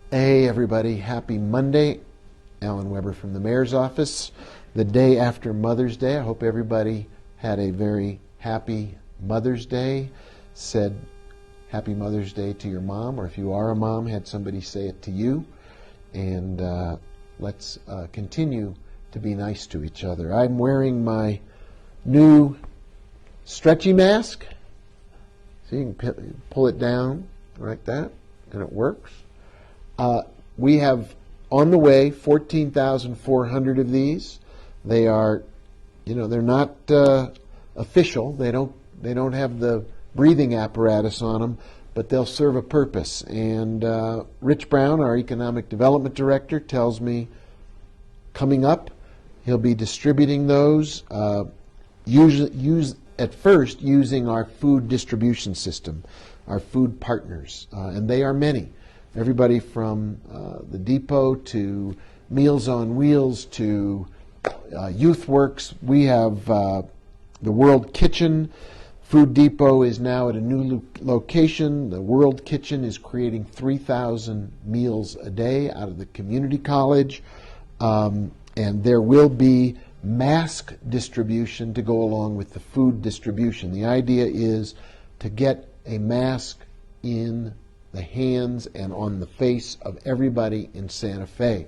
Hey everybody, happy Monday. Alan Weber from the Mayor's Office. The day after Mother's Day. I hope everybody had a very happy Mother's Day. Said happy Mother's Day to your mom, or if you are a mom, had somebody say it to you. And let's continue to be nice to each other. I'm wearing my new stretchy mask. So you can pull it down like that, and it works. We have on the way 14,400 of these. They are, they're not official. They don't have the breathing apparatus on them, but they'll serve a purpose. And Rich Brown, our economic development director, tells me coming up he'll be distributing those. At first using our food distribution system, our food partners, and they are many. Everybody from the Depot to Meals on Wheels to YouthWorks. We have the World Kitchen. Food Depot is now at a new location. The World Kitchen is creating 3,000 meals a day out of the community college. And there will be mask distribution to go along with the food distribution. The idea is to get a mask in the hands and on the face of everybody in Santa Fe.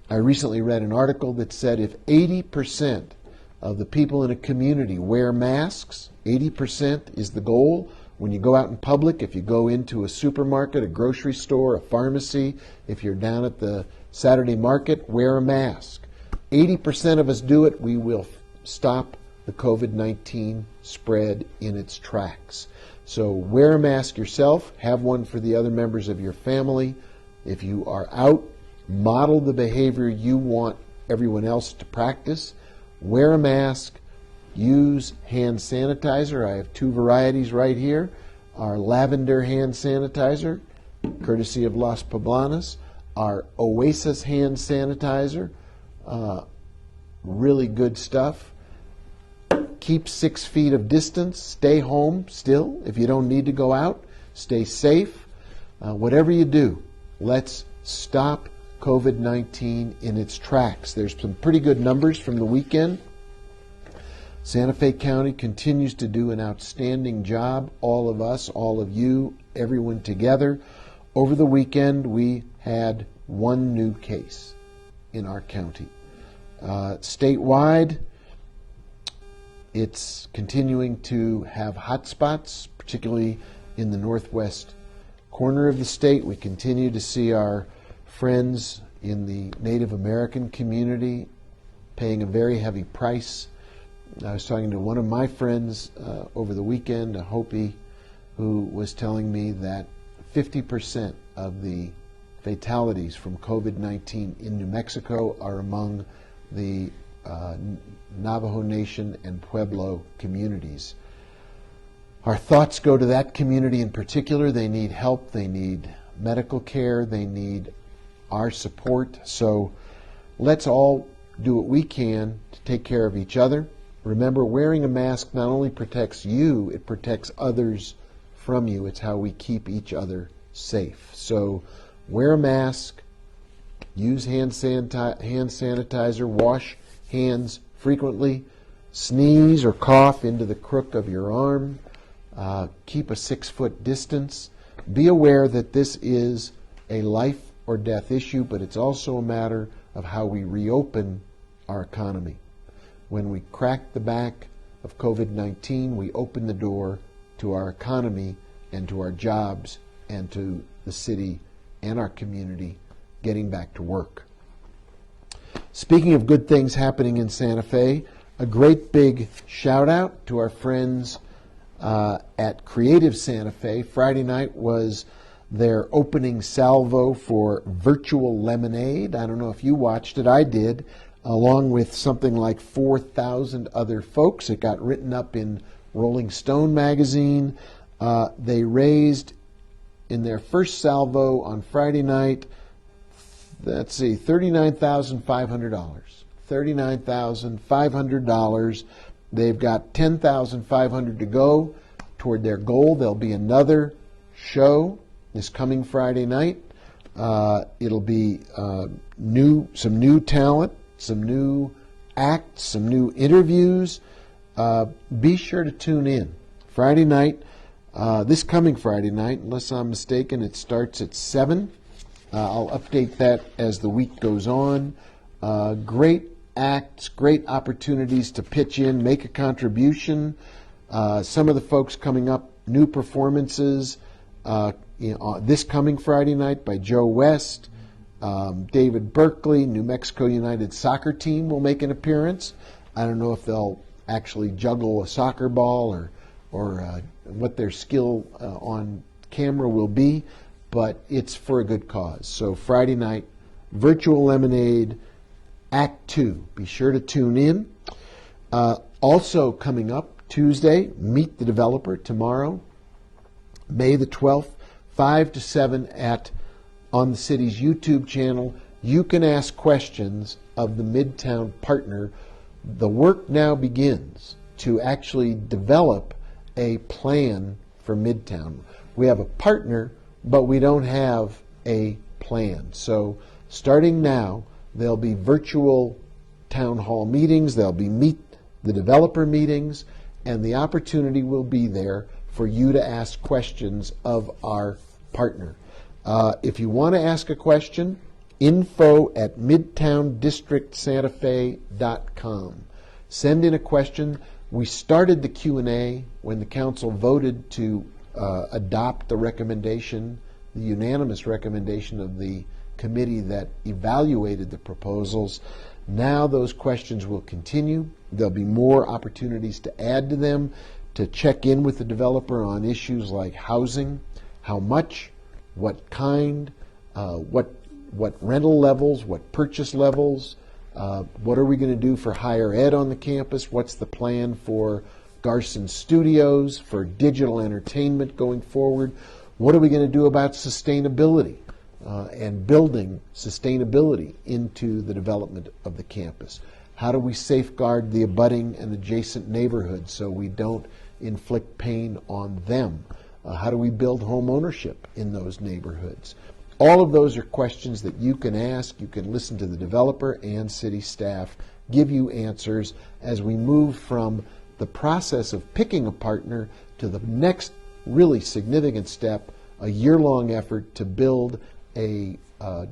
I recently read an article that said if 80% of the people in a community wear masks, 80% is the goal. When you go out in public, if you go into a supermarket, a grocery store, a pharmacy, if you're down at the Saturday market, wear a mask. 80% of us do it, we will stop the COVID-19 spread in its tracks. So wear a mask yourself, have one for the other members of your family. If you are out, model the behavior you want everyone else to practice. Wear a mask, use hand sanitizer. I have two varieties right here. Our lavender hand sanitizer, courtesy of Las Poblanas. Our Oasis hand sanitizer, really good stuff. Keep 6 feet of distance. Stay home still. If you don't need to go out, stay safe. Whatever you do, let's stop COVID-19 in its tracks. There's some pretty good numbers from the weekend. Santa Fe County continues to do an outstanding job. All of us, all of you, everyone together. Over the weekend, we had one new case in our county. Statewide, it's continuing to have hotspots, particularly in the northwest corner of the state. We continue to see our friends in the Native American community paying a very heavy price. I was talking to one of my friends over the weekend, a Hopi, who was telling me that 50% of the fatalities from COVID-19 in New Mexico are among the Navajo Nation and Pueblo communities. Our thoughts go to that community in particular. They need help, they need medical care, they need our support. So let's all do what we can to take care of each other. Remember, wearing a mask not only protects you, it protects others from you. It's how we keep each other safe. So wear a mask, use hand sanitizer, wash hands frequently, sneeze or cough into the crook of your arm, keep a 6-foot distance. Be aware that this is a life or death issue, but it's also a matter of how we reopen our economy. When we crack the back of COVID-19, we open the door to our economy and to our jobs and to the city and our community getting back to work. Speaking of good things happening in Santa Fe, a great big shout out to our friends at Creative Santa Fe. Friday night was their opening salvo for Virtual Lemonade. I don't know if you watched it, I did, along with something like 4,000 other folks. It got written up in Rolling Stone magazine. They raised in their first salvo on Friday night, let's see, $39,500. $39,500. They've got $10,500 to go toward their goal. There'll be another show this coming Friday night. It'll be some new talent, some new acts, some new interviews. Be sure to tune in. Friday night, this coming Friday night, unless I'm mistaken, it starts at 7. I'll update that as the week goes on. Great acts, great opportunities to pitch in, make a contribution. Some of the folks coming up, new performances. This coming Friday night by Joe West, David Berkeley, New Mexico United soccer team will make an appearance. I don't know if they'll actually juggle a soccer ball or what their skill on camera will be, but it's for a good cause. So Friday night, Virtual Lemonade, Act 2. Be sure to tune in. Also coming up Tuesday, Meet the Developer tomorrow, May the 12th, 5 to 7 on the city's YouTube channel. You can ask questions of the Midtown partner. The work now begins to actually develop a plan for Midtown. We have a partner, but we don't have a plan. So starting now, there'll be virtual town hall meetings, there'll be Meet the Developer meetings, and the opportunity will be there for you to ask questions of our partner. If you want to ask a question, info@midtowndistrictsantafe.com. Send in a question. We started the Q&A when the council voted to adopt the recommendation, the unanimous recommendation of the committee that evaluated the proposals. Now those questions will continue. There'll be more opportunities to add to them, to check in with the developer on issues like housing, how much, what kind, what rental levels, what purchase levels, what are we going to do for higher ed on the campus, what's the plan for Garson Studios, for digital entertainment going forward, what are we going to do about sustainability and building sustainability into the development of the campus. How do we safeguard the abutting and adjacent neighborhoods so we don't inflict pain on them? How do we build home ownership in those neighborhoods? All of those are questions that you can ask. You can listen to the developer and city staff give you answers as we move from the process of picking a partner to the next really significant step, a year-long effort to build a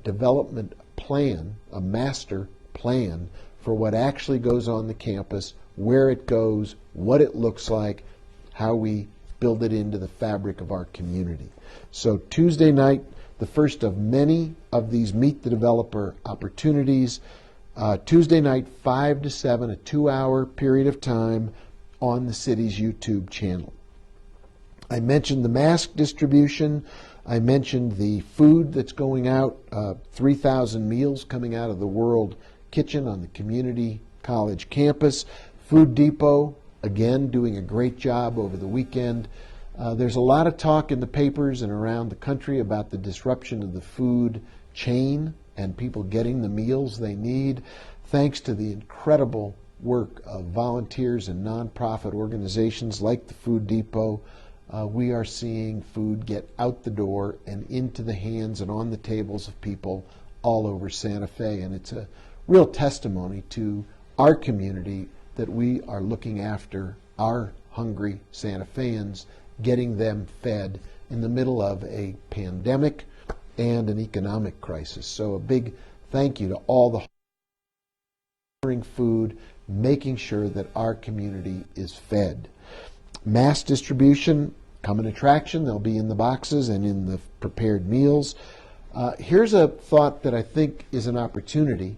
development plan, a master plan for what actually goes on the campus, where it goes, what it looks like, how we build it into the fabric of our community. So Tuesday night, the first of many of these Meet the Developer opportunities. Tuesday night, 5 to 7, a 2-hour period of time on the city's YouTube channel. I mentioned the mask distribution. I mentioned the food that's going out, 3,000 meals coming out of the World Kitchen on the community college campus. Food Depot, again, doing a great job over the weekend. There's a lot of talk in the papers and around the country about the disruption of the food chain and people getting the meals they need. Thanks to the incredible work of volunteers and nonprofit organizations like the Food Depot, we are seeing food get out the door and into the hands and on the tables of people all over Santa Fe. And it's a real testimony to our community that we are looking after our hungry Santa Feans, getting them fed in the middle of a pandemic and an economic crisis. So a big thank you to all the ordering food, making sure that our community is fed. Mass distribution, come an attraction. They'll be in the boxes and in the prepared meals. Here's a thought that I think is an opportunity,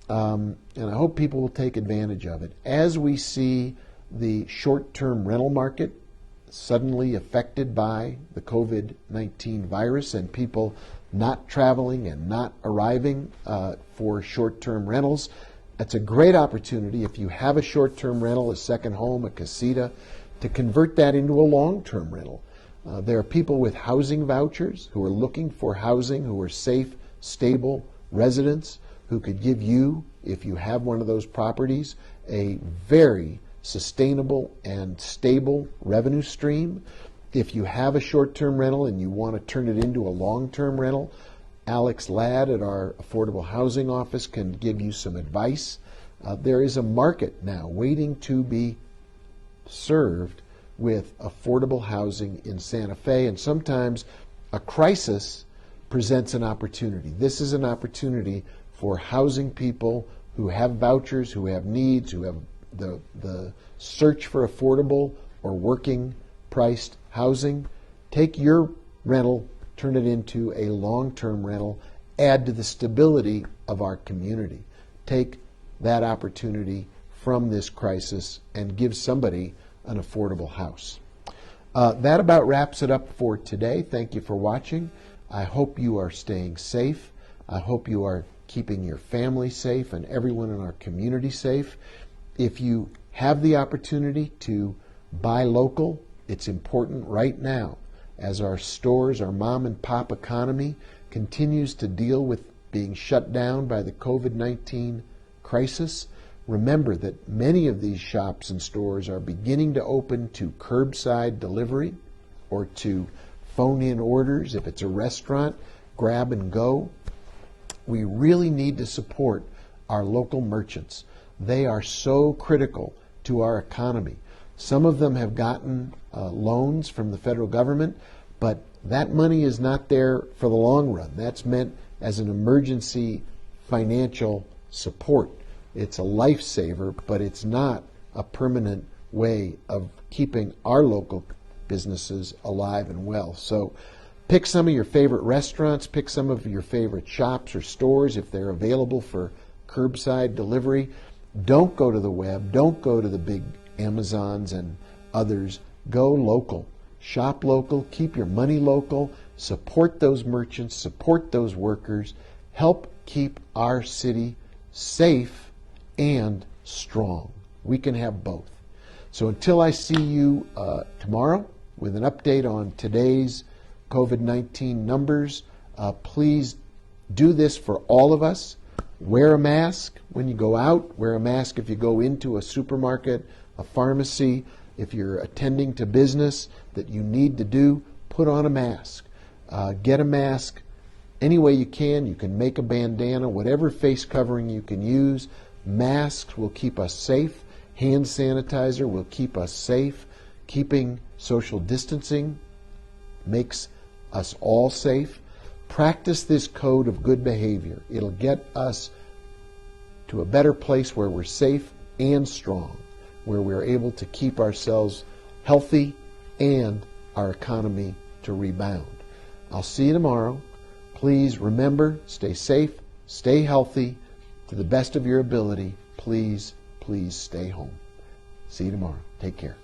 and I hope people will take advantage of it. As we see the short-term rental market suddenly affected by the COVID-19 virus and people not traveling and not arriving for short-term rentals, that's a great opportunity if you have a short-term rental, a second home, a casita, to convert that into a long-term rental. There are people with housing vouchers who are looking for housing, who are safe, stable residents, who could give you, if you have one of those properties, a very sustainable and stable revenue stream. If you have a short-term rental and you want to turn it into a long-term rental, Alex Ladd at our Affordable Housing Office can give you some advice. There is a market now waiting to be served with affordable housing in Santa Fe, and sometimes a crisis presents an opportunity. This is an opportunity for housing people who have vouchers, who have needs, who have the search for affordable or working priced housing. Take your rental, turn it into a long-term rental, add to the stability of our community. Take that opportunity from this crisis and give somebody an affordable house. That about wraps it up for today. Thank you for watching. I hope you are staying safe. I hope you are keeping your family safe and everyone in our community safe. If you have the opportunity to buy local, it's important right now as our stores, our mom and pop economy continues to deal with being shut down by the COVID-19 crisis. Remember that many of these shops and stores are beginning to open to curbside delivery or to phone-in orders. If it's a restaurant, grab and go. We really need to support our local merchants. They are so critical to our economy. Some of them have gotten loans from the federal government, but that money is not there for the long run. That's meant as an emergency financial support. It's a lifesaver, but it's not a permanent way of keeping our local businesses alive and well. So pick some of your favorite restaurants, pick some of your favorite shops or stores if they're available for curbside delivery. Don't go to the web. Don't go to the big Amazons and others. Go local. Shop local. Keep your money local. Support those merchants. Support those workers. Help keep our city safe and strong. We can have both. So until I see you tomorrow with an update on today's COVID-19 numbers, please do this for all of us. Wear a mask when you go out. Wear a mask if you go into a supermarket, a pharmacy. If you're attending to business that you need to do, put on a mask. Get a mask any way you can. You can make a bandana, whatever face covering you can use. Masks will keep us safe. Hand sanitizer will keep us safe. Keeping social distancing makes us all safe. Practice this code of good behavior. It'll get us to a better place where we're safe and strong, where we're able to keep ourselves healthy and our economy to rebound. I'll see you tomorrow. Please remember, stay safe, stay healthy. To the best of your ability, please, please stay home. See you tomorrow. Take care.